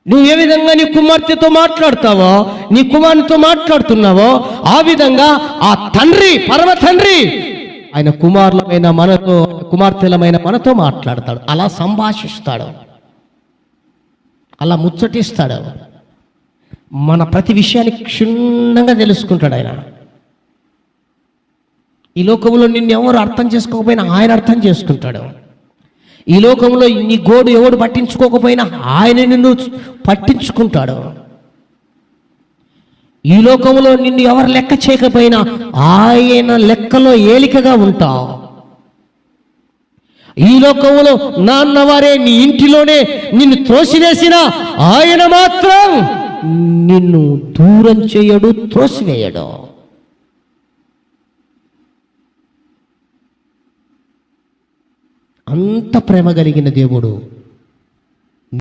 నువ్వు ఏ విధంగా నీ కుమార్తెతో మాట్లాడతావో, నీ కుమారునితో మాట్లాడుతున్నావో, ఆ విధంగా ఆ తండ్రి, పరమ తండ్రి ఆయన కుమారులమైన మనతో, కుమార్తెలమైన మనతో మాట్లాడతాడు. అలా సంభాషిస్తాడు, అలా ముచ్చటిస్తాడు. మన ప్రతి విషయాన్ని క్షుణ్ణంగా తెలుసుకుంటాడు ఆయన. ఈ లోకంలో నిన్ను ఎవరు అర్థం చేసుకోకపోయినా ఆయన అర్థం చేసుకుంటాడు. ఈ లోకంలో నీ గోడు ఎవడు పట్టించుకోకపోయినా ఆయన నిన్ను పట్టించుకుంటాడు. ఈ లోకంలో నిన్ను ఎవరు లెక్క చేయకపోయినా ఆయన లెక్కలో ఏలికగా ఉంటావు. ఈ లోకంలో నాన్నవారే నీ ఇంటిలోనే నిన్ను త్రోసివేసినా ఆయన మాత్రం నిన్ను దూరం చేయడు, త్రోసివేయడు. అంత ప్రేమ కలిగిన దేవుడు.